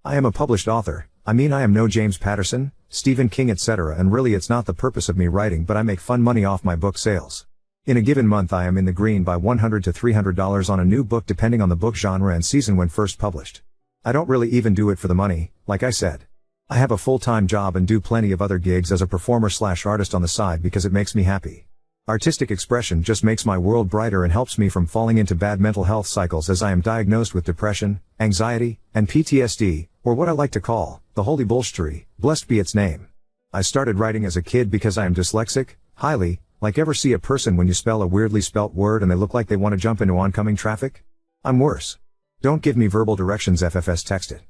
I am a published author. I am no James Patterson, Stephen King etc., and really it's not the purpose of me writing, but I make fun money off my book sales. In a given month I am in the green by $100 to $300 on a new book depending on the book genre and season when first published. I don't really even do it for the money, like I said. I have a full-time job and do plenty of other gigs as a performer/artist on the side because it makes me happy. Artistic expression just makes my world brighter and helps me from falling into bad mental health cycles, as I am diagnosed with depression, anxiety, and PTSD, or what I like to call, the holy bullshittery, blessed be its name. I started writing as a kid because I am dyslexic, ever see a person when you spell a weirdly spelt word and they look like they want to jump into oncoming traffic? I'm worse. Don't give me verbal directions, FFS, text it.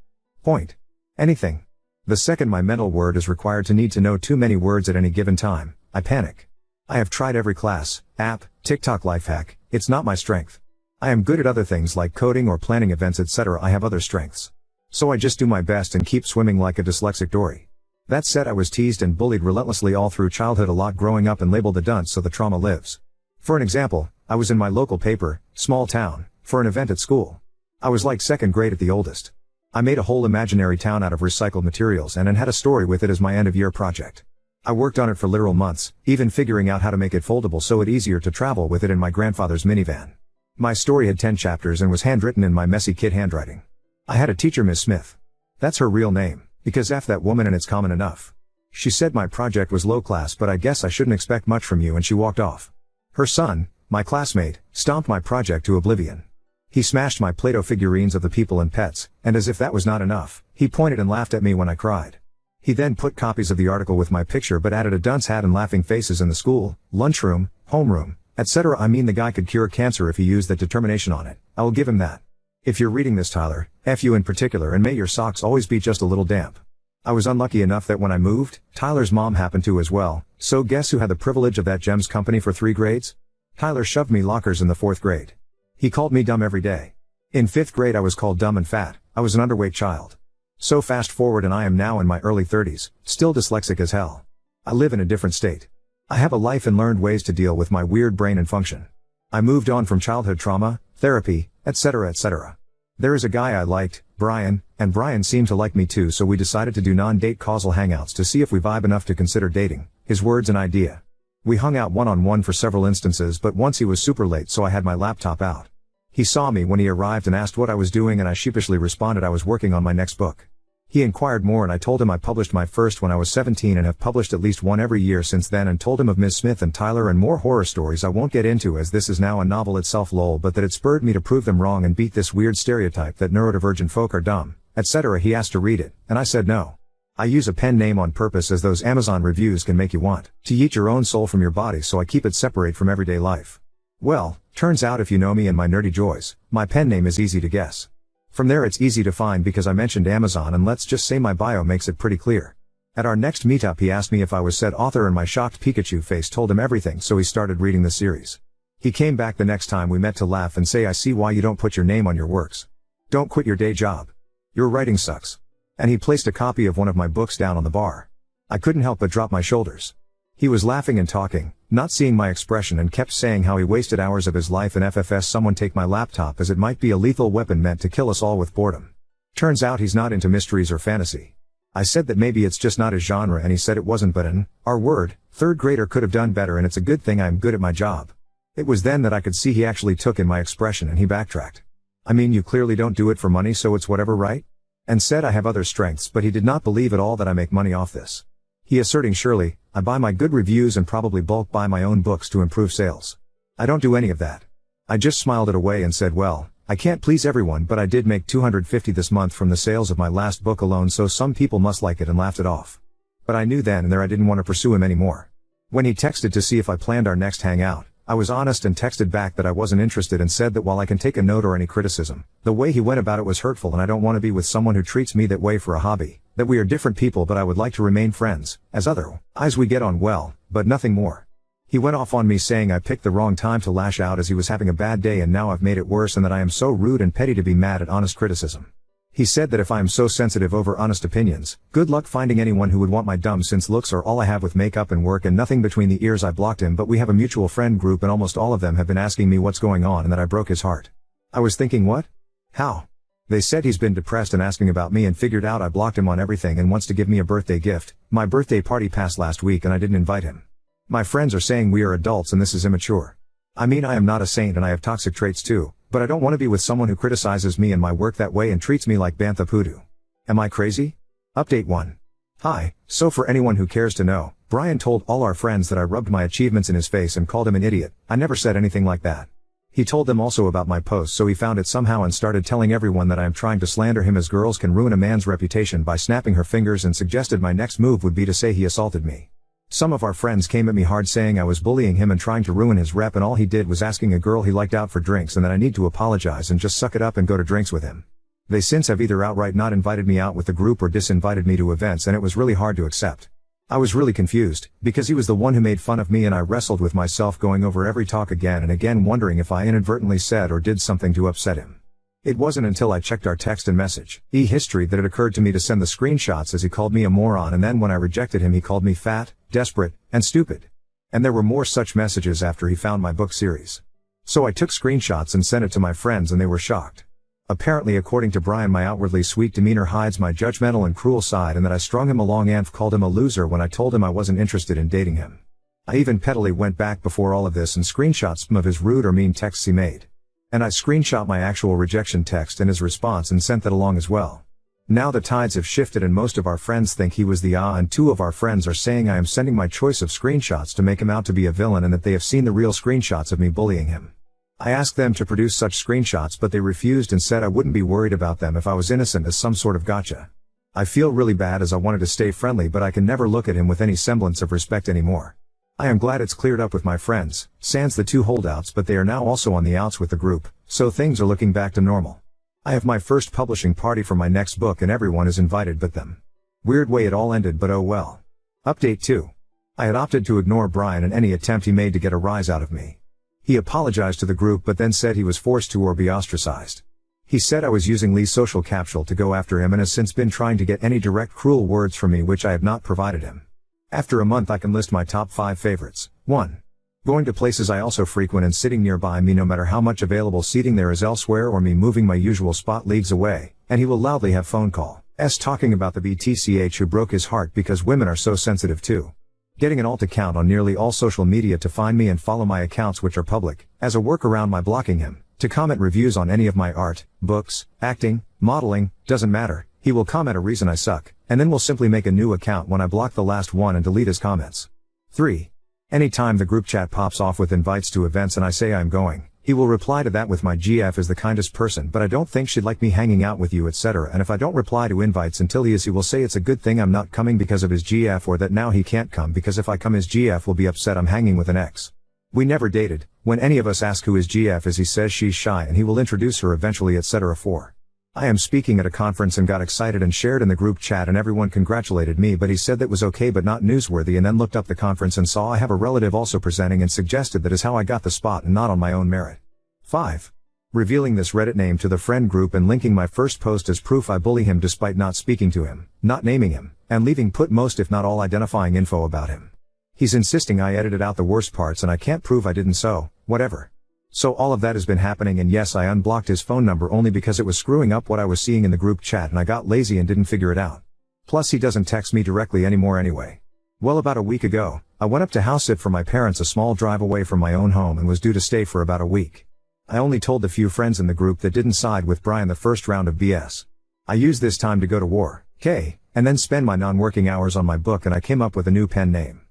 Point. Anything. The second my mental word is required to need to know too many words at any given time, I panic. I have tried every class, app, TikTok life hack, it's not my strength. I am good at other things like coding or planning events etc. I have other strengths. So I just do my best and keep swimming like a dyslexic dory. That said, I was teased and bullied relentlessly all through childhood, a lot growing up, and labeled the dunce, so the trauma lives. For an example, I was in my local paper, small town, for an event at school. I was like second grade at the oldest. I made a whole imaginary town out of recycled materials and had a story with it as my end-of-year project. I worked on it for literal months, even figuring out how to make it foldable so it easier to travel with it in my grandfather's minivan. My story had 10 chapters and was handwritten in my messy kid handwriting. I had a teacher, Miss Smith. That's her real name, because F that woman and it's common enough. She said my project was low class, but I guess I shouldn't expect much from you, and she walked off. Her son, my classmate, stomped my project to oblivion. He smashed my Play-Doh figurines of the people and pets, and as if that was not enough, he pointed and laughed at me when I cried. He then put copies of the article with my picture but added a dunce hat and laughing faces in the school, lunchroom, homeroom, etc. The guy could cure cancer if he used that determination on it. I will give him that. If you're reading this, Tyler, F you in particular, and may your socks always be just a little damp. I was unlucky enough that when I moved, Tyler's mom happened to as well, so guess who had the privilege of that GEMS company for 3 grades? Tyler shoved me lockers in the 4th grade. He called me dumb every day. In 5th grade I was called dumb and fat. I was an underweight child. So fast forward and I am now in my early 30s, still dyslexic as hell. I live in a different state. I have a life and learned ways to deal with my weird brain and function. I moved on from childhood trauma, therapy, etc. etc. There is a guy I liked, Brian, and Brian seemed to like me too, so we decided to do non-date causal hangouts to see if we vibe enough to consider dating, his words and idea. We hung out one-on-one for several instances, but once he was super late so I had my laptop out. He saw me when he arrived and asked what I was doing, and I sheepishly responded I was working on my next book. He inquired more and I told him I published my first when I was 17 and have published at least one every year since then, and told him of Ms. Smith and Tyler and more horror stories I won't get into as this is now a novel itself lol, but that it spurred me to prove them wrong and beat this weird stereotype that neurodivergent folk are dumb, etc. He asked to read it, and I said no. I use a pen name on purpose as those Amazon reviews can make you want to eat your own soul from your body, so I keep it separate from everyday life. Well, turns out if you know me and my nerdy joys, my pen name is easy to guess. From there it's easy to find because I mentioned Amazon, and let's just say my bio makes it pretty clear. At our next meetup he asked me if I was said author and my shocked Pikachu face told him everything, so he started reading the series. He came back the next time we met to laugh and say I see why you don't put your name on your works. Don't quit your day job. Your writing sucks. And he placed a copy of one of my books down on the bar. I couldn't help but drop my shoulders. He was laughing and talking, not seeing my expression, and kept saying how he wasted hours of his life in FFS. Someone take my laptop as it might be a lethal weapon meant to kill us all with boredom. Turns out he's not into mysteries or fantasy. I said that maybe it's just not his genre, and he said it wasn't, but an R-word, 3rd grader could have done better, and it's a good thing I'm good at my job. It was then that I could see he actually took in my expression and he backtracked. You clearly don't do it for money, so it's whatever, right? And said I have other strengths, but he did not believe at all that I make money off this. He asserting surely, I buy my good reviews and probably bulk buy my own books to improve sales. I don't do any of that. I just smiled it away and said, well, I can't please everyone, but I did make $250 this month from the sales of my last book alone, so some people must like it, and laughed it off. But I knew then and there I didn't want to pursue him anymore. When he texted to see if I planned our next hangout, I was honest and texted back that I wasn't interested, and said that while I can take a note or any criticism, the way he went about it was hurtful and I don't want to be with someone who treats me that way for a hobby, that we are different people but I would like to remain friends, as otherwise we get on well, but nothing more. He went off on me saying I picked the wrong time to lash out as he was having a bad day and now I've made it worse, and that I am so rude and petty to be mad at honest criticism. He said that if I am so sensitive over honest opinions, good luck finding anyone who would want my dumb, since looks are all I have with makeup and work and nothing between the ears. I blocked him, but we have a mutual friend group and almost all of them have been asking me what's going on and that I broke his heart. I was thinking, what? How? They said he's been depressed and asking about me and figured out I blocked him on everything and wants to give me a birthday gift. My birthday party passed last week and I didn't invite him. My friends are saying we are adults and this is immature. I mean, I am not a saint and I have toxic traits too, but I don't want to be with someone who criticizes me and my work that way and treats me like Bantha Poodoo. Am I crazy? Update 1. Hi, so for anyone who cares to know, Brian told all our friends that I rubbed my achievements in his face and called him an idiot. I never said anything like that. He told them also about my post, so he found it somehow and started telling everyone that I am trying to slander him as girls can ruin a man's reputation by snapping her fingers, and suggested my next move would be to say he assaulted me. Some of our friends came at me hard saying I was bullying him and trying to ruin his rep, and all he did was asking a girl he liked out for drinks and that I need to apologize and just suck it up and go to drinks with him. They since have either outright not invited me out with the group or disinvited me to events, and it was really hard to accept. I was really confused, because he was the one who made fun of me, and I wrestled with myself going over every talk again and again, wondering if I inadvertently said or did something to upset him. It wasn't until I checked our text and message history that it occurred to me to send the screenshots, as he called me a moron, and then when I rejected him he called me fat, desperate, and stupid. And there were more such messages after he found my book series. So I took screenshots and sent it to my friends and they were shocked. Apparently, according to Brian, my outwardly sweet demeanor hides my judgmental and cruel side, and that I strung him along and called him a loser when I told him I wasn't interested in dating him. I even pettily went back before all of this and screenshot some of his rude or mean texts he made. And I screenshot my actual rejection text and his response and sent that along as well. Now the tides have shifted and most of our friends think he was the and 2 of our friends are saying I am sending my choice of screenshots to make him out to be a villain, and that they have seen the real screenshots of me bullying him. I asked them to produce such screenshots, but they refused and said I wouldn't be worried about them if I was innocent, as some sort of gotcha. I feel really bad, as I wanted to stay friendly, but I can never look at him with any semblance of respect anymore. I am glad it's cleared up with my friends, sans the 2 holdouts, but they are now also on the outs with the group, so things are looking back to normal. I have my first publishing party for my next book and everyone is invited but them. Weird way it all ended, but oh well. Update 2. I had opted to ignore Brian and any attempt he made to get a rise out of me. He apologized to the group but then said he was forced to or be ostracized. He said I was using Lee's social capsule to go after him and has since been trying to get any direct cruel words from me, which I have not provided him. After a month I can list my top 5 favorites. 1. Going to places I also frequent and sitting nearby me no matter how much available seating there is elsewhere, or me moving my usual spot leagues away, and he will loudly have phone call talking about the BTCH who broke his heart because women are so sensitive too. Getting an alt account on nearly all social media to find me and follow my accounts which are public, as a workaround my blocking him, to comment reviews on any of my art, books, acting, modeling, doesn't matter, he will comment a reason I suck, and then will simply make a new account when I block the last one and delete his comments. 3. Anytime the group chat pops off with invites to events and I say I'm going, he will reply to that with my GF is the kindest person but I don't think she'd like me hanging out with you, etc. And if I don't reply to invites until he will say it's a good thing I'm not coming because of his GF, or that now he can't come because if I come his GF will be upset I'm hanging with an ex. We never dated. When any of us ask who his GF is he says she's shy and he will introduce her eventually, etc. 4. I am speaking at a conference and got excited and shared in the group chat and everyone congratulated me, but he said that was okay but not newsworthy, and then looked up the conference and saw I have a relative also presenting and suggested that is how I got the spot and not on my own merit. 5. Revealing this Reddit name to the friend group and linking my first post as proof I bully him despite not speaking to him, not naming him, and leaving put most if not all identifying info about him. He's insisting I edited out the worst parts and I can't prove I didn't, so, whatever. So all of that has been happening, and yes, I unblocked his phone number only because it was screwing up what I was seeing in the group chat and I got lazy and didn't figure it out. Plus he doesn't text me directly anymore anyway. Well, about a week ago, I went up to house sit for my parents, a small drive away from my own home, and was due to stay for about a week. I only told the few friends in the group that didn't side with Brian the first round of BS. I used this time to go to war, and then spend my non-working hours on my book, and I came up with a new pen name.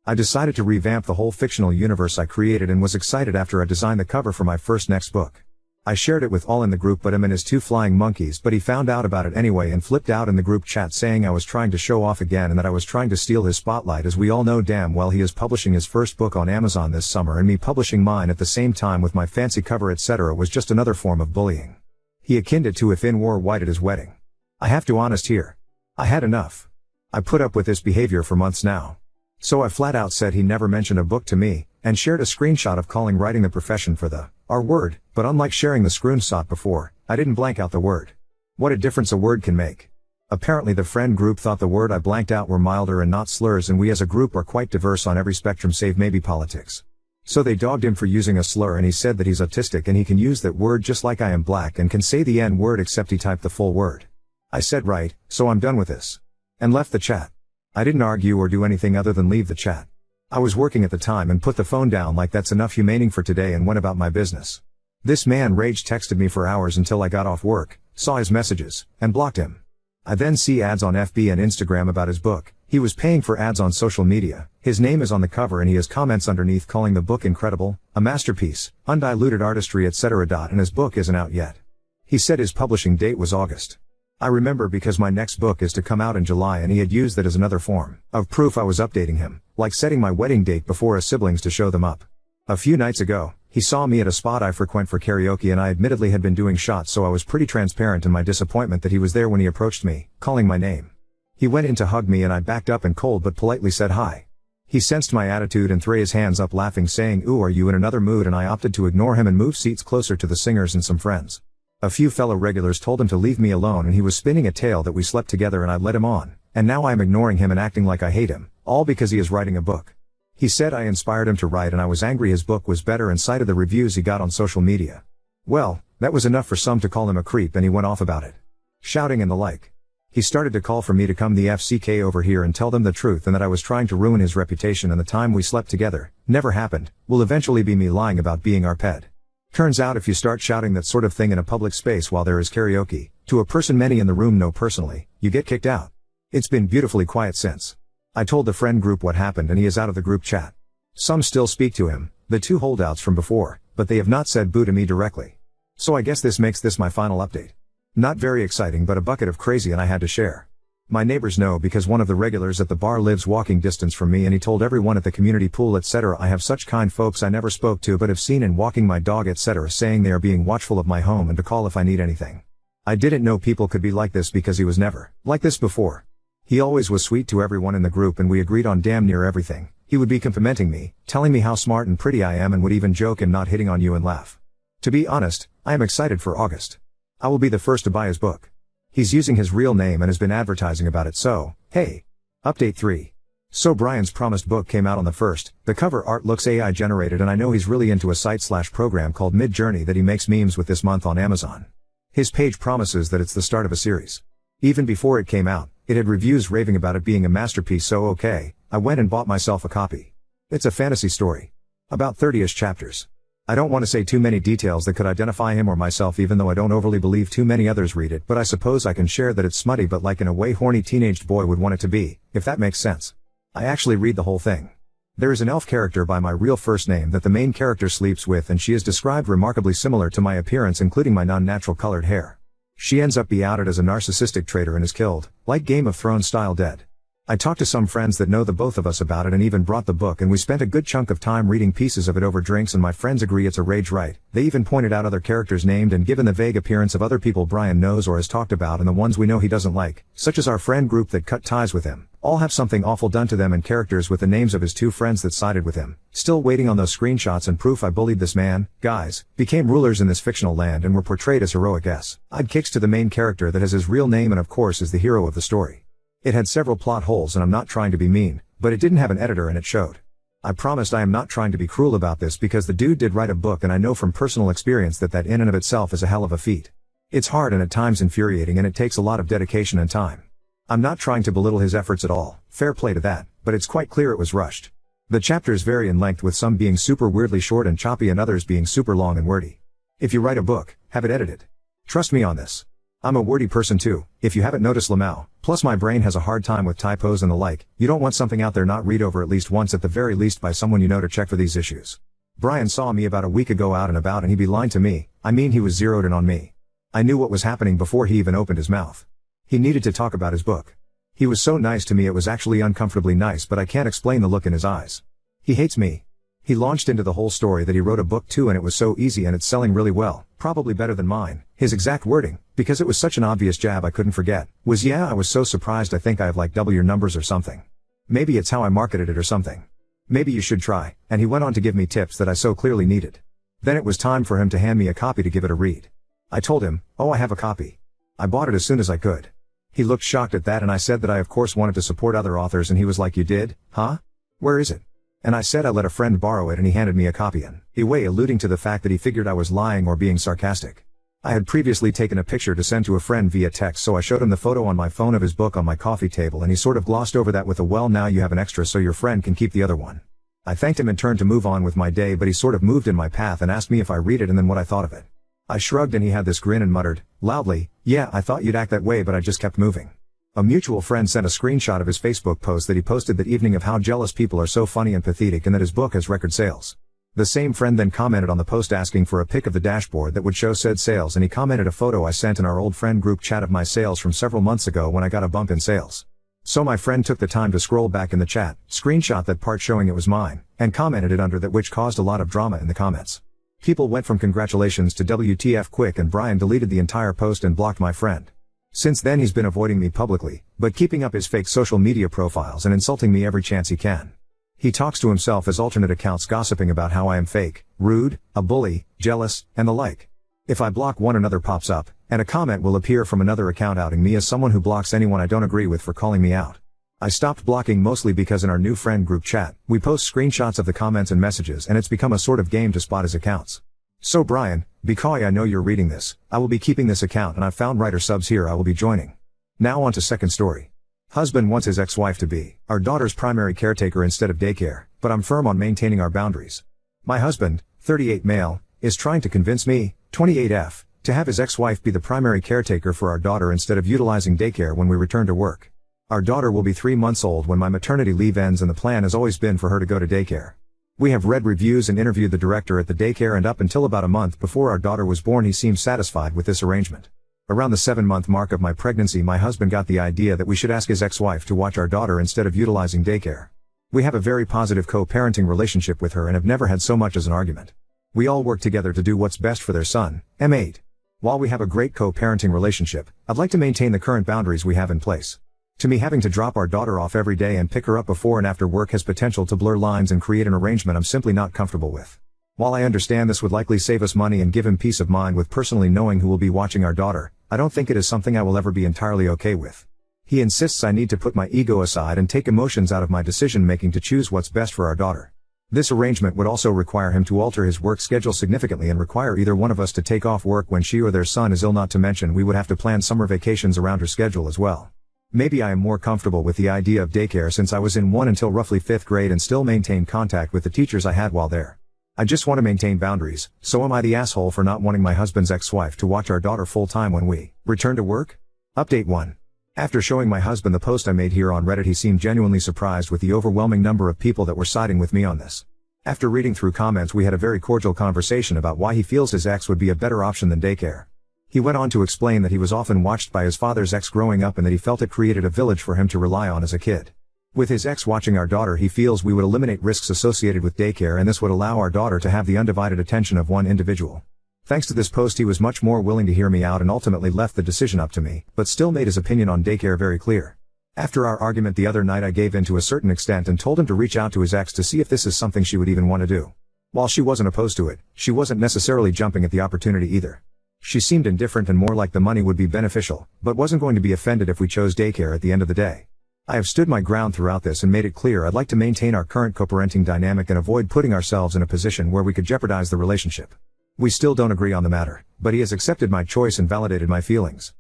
I decided to revamp the whole fictional universe I created and was excited after I designed the cover for my first next book. I shared it with all in the group but him and his 2 flying monkeys, but he found out about it anyway and flipped out in the group chat saying I was trying to show off again and that I was trying to steal his spotlight, as we all know damn well he is publishing his first book on Amazon this summer, and me publishing mine at the same time with my fancy cover etc. was just another form of bullying. He akined it to if in war white at his wedding. I have to honest here. I had enough. I put up with this behavior for months now. So I flat out said he never mentioned a book to me, and shared a screenshot of calling writing the profession for the R word, but unlike sharing the screenshot before, I didn't blank out the word. What a difference a word can make. Apparently the friend group thought the word I blanked out were milder and not slurs, and we as a group are quite diverse on every spectrum save maybe politics. So they dogged him for using a slur and he said that he's autistic and he can use that word just like I am black and can say the N word except he typed the full word. I said right, so I'm done with this. And left the chat. I didn't argue or do anything other than leave the chat. I was working at the time and put the phone down like that's enough humaning for today and went about my business. This man rage texted me for hours until I got off work, saw his messages, and blocked him. I then see ads on FB and Instagram about his book. He was paying for ads on social media, his name is on the cover and he has comments underneath calling the book incredible, a masterpiece, undiluted artistry etc. And his book isn't out yet. He said his publishing date was August. I remember because my next book is to come out in July and he had used that as another form of proof I was updating him, like setting my wedding date before his siblings to show them up. A few nights ago, he saw me at a spot I frequent for karaoke and I admittedly had been doing shots so I was pretty transparent in my disappointment that he was there when he approached me, calling my name. He went in to hug me and I backed up and cold but politely said hi. He sensed my attitude and threw his hands up laughing saying ooh are you in another mood and I opted to ignore him and move seats closer to the singers and some friends. A few fellow regulars told him to leave me alone and he was spinning a tale that we slept together and I led him on, and now I am ignoring him and acting like I hate him, all because he is writing a book. He said I inspired him to write and I was angry his book was better and cited the reviews he got on social media. Well, that was enough for some to call him a creep and he went off about it. Shouting and the like. He started to call for me to come the FCK over here and tell them the truth and that I was trying to ruin his reputation and the time we slept together, never happened, will eventually be me lying about being our pet. Turns out if you start shouting that sort of thing in a public space while there is karaoke, to a person many in the room know personally, you get kicked out. It's been beautifully quiet since. I told the friend group what happened and he is out of the group chat. Some still speak to him, the two holdouts from before, but they have not said boo to me directly. So I guess this makes this my final update. Not very exciting but a bucket of crazy and I had to share. My neighbors know because one of the regulars at the bar lives walking distance from me and he told everyone at the community pool etc. I have such kind folks I never spoke to but have seen in walking my dog etc. saying they are being watchful of my home and to call if I need anything. I didn't know people could be like this because he was never like this before. He always was sweet to everyone in the group and we agreed on damn near everything. He would be complimenting me, telling me how smart and pretty I am and would even joke and not hitting on you and laugh. To be honest, I am excited for August. I will be the first to buy his book. He's using his real name and has been advertising about it so, hey. Update 3. So Brian's promised book came out on the 1st, the cover art looks AI generated and I know he's really into a site/program called Midjourney that he makes memes with this month on Amazon. His page promises that it's the start of a series. Even before it came out, it had reviews raving about it being a masterpiece so okay, I went and bought myself a copy. It's a fantasy story. About 30-ish chapters. I don't want to say too many details that could identify him or myself even though I don't overly believe too many others read it but I suppose I can share that it's smutty but like in a way horny teenaged boy would want it to be, if that makes sense. I actually read the whole thing. There is an elf character by my real first name that the main character sleeps with and she is described remarkably similar to my appearance including my non-natural colored hair. She ends up be outed as a narcissistic traitor and is killed, like Game of Thrones style dead. I talked to some friends that know the both of us about it and even brought the book and we spent a good chunk of time reading pieces of it over drinks and my friends agree it's a rage write. They even pointed out other characters named and given the vague appearance of other people Brian knows or has talked about and the ones we know he doesn't like, such as our friend group that cut ties with him, all have something awful done to them and characters with the names of his two friends that sided with him. Still waiting on those screenshots and proof I bullied this man, guys, became rulers in this fictional land and were portrayed as heroic I'd kicks to the main character that has his real name and of course is the hero of the story. It had several plot holes and I'm not trying to be mean, but it didn't have an editor and it showed. I promised I am not trying to be cruel about this because the dude did write a book and I know from personal experience that in and of itself is a hell of a feat. It's hard and at times infuriating and it takes a lot of dedication and time. I'm not trying to belittle his efforts at all, fair play to that, but it's quite clear it was rushed. The chapters vary in length with some being super weirdly short and choppy and others being super long and wordy. If you write a book, have it edited. Trust me on this. I'm a wordy person too, if you haven't noticed Lamau, plus my brain has a hard time with typos and the like, you don't want something out there not read over at least once at the very least by someone you know to check for these issues. Brian saw me about a week ago out and about and he'd be lying to me, I mean he was zeroed in on me. I knew what was happening before he even opened his mouth. He needed to talk about his book. He was so nice to me it was actually uncomfortably nice but I can't explain the look in his eyes. He hates me. He launched into the whole story that he wrote a book too and it was so easy and it's selling really well, probably better than mine. His exact wording, because it was such an obvious jab I couldn't forget, was yeah I was so surprised I think I have like double your numbers or something. Maybe it's how I marketed it or something. Maybe you should try, and he went on to give me tips that I so clearly needed. Then it was time for him to hand me a copy to give it a read. I told him, oh I have a copy. I bought it as soon as I could. He looked shocked at that and I said that I of course wanted to support other authors and he was like you did, huh? Where is it? And I said I let a friend borrow it and he handed me a copy in a way alluding to the fact that he figured I was lying or being sarcastic. I had previously taken a picture to send to a friend via text, so I showed him the photo on my phone of his book on my coffee table, and he sort of glossed over that with a "well, now you have an extra so your friend can keep the other one." I thanked him and turned to move on with my day, but he sort of moved in my path and asked me if I read it and then what I thought of it. I shrugged and he had this grin and muttered, loudly, "Yeah, I thought you'd act that way, but I just kept moving." A mutual friend sent a screenshot of his Facebook post that he posted that evening of how jealous people are so funny and pathetic and that his book has record sales. The same friend then commented on the post asking for a pic of the dashboard that would show said sales, and he commented a photo I sent in our old friend group chat of my sales from several months ago when I got a bump in sales. So my friend took the time to scroll back in the chat, screenshot that part showing it was mine, and commented it under that, which caused a lot of drama in the comments. People went from congratulations to WTF quick, and Brian deleted the entire post and blocked my friend. Since then he's been avoiding me publicly, but keeping up his fake social media profiles and insulting me every chance he can. He talks to himself as alternate accounts gossiping about how I am fake, rude, a bully, jealous, and the like. If I block one, another pops up, and a comment will appear from another account outing me as someone who blocks anyone I don't agree with for calling me out. I stopped blocking mostly because in our new friend group chat, we post screenshots of the comments and messages, and it's become a sort of game to spot his accounts. So Brian, because I know you're reading this, I will be keeping this account, and I've found writer subs here I will be joining. Now on to second story. Husband wants his ex-wife to be our daughter's primary caretaker instead of daycare, but I'm firm on maintaining our boundaries. My husband, 38 male, is trying to convince me, 28F, to have his ex-wife be the primary caretaker for our daughter instead of utilizing daycare when we return to work. Our daughter will be 3 months old when my maternity leave ends, and the plan has always been for her to go to daycare. We have read reviews and interviewed the director at the daycare, and up until about a month before our daughter was born he seemed satisfied with this arrangement. Around the 7-month mark of my pregnancy, my husband got the idea that we should ask his ex-wife to watch our daughter instead of utilizing daycare. We have a very positive co-parenting relationship with her and have never had so much as an argument. We all work together to do what's best for their son, M8. While we have a great co-parenting relationship, I'd like to maintain the current boundaries we have in place. To me, having to drop our daughter off every day and pick her up before and after work has potential to blur lines and create an arrangement I'm simply not comfortable with. While I understand this would likely save us money and give him peace of mind with personally knowing who will be watching our daughter, I don't think it is something I will ever be entirely okay with. He insists I need to put my ego aside and take emotions out of my decision making to choose what's best for our daughter. This arrangement would also require him to alter his work schedule significantly and require either one of us to take off work when she or their son is ill, not to mention we would have to plan summer vacations around her schedule as well. Maybe I am more comfortable with the idea of daycare since I was in one until roughly 5th grade and still maintain contact with the teachers I had while there. I just want to maintain boundaries, so am I the asshole for not wanting my husband's ex-wife to watch our daughter full-time when we return to work? Update 1. After showing my husband the post I made here on Reddit, he seemed genuinely surprised with the overwhelming number of people that were siding with me on this. After reading through comments, we had a very cordial conversation about why he feels his ex would be a better option than daycare. He went on to explain that he was often watched by his father's ex growing up and that he felt it created a village for him to rely on as a kid. With his ex watching our daughter, he feels we would eliminate risks associated with daycare, and this would allow our daughter to have the undivided attention of one individual. Thanks to this post, he was much more willing to hear me out and ultimately left the decision up to me, but still made his opinion on daycare very clear. After our argument the other night, I gave in to a certain extent and told him to reach out to his ex to see if this is something she would even want to do. While she wasn't opposed to it, she wasn't necessarily jumping at the opportunity either. She seemed indifferent and more like the money would be beneficial, but wasn't going to be offended if we chose daycare at the end of the day. I have stood my ground throughout this and made it clear I'd like to maintain our current co-parenting dynamic and avoid putting ourselves in a position where we could jeopardize the relationship. We still don't agree on the matter, but he has accepted my choice and validated my feelings.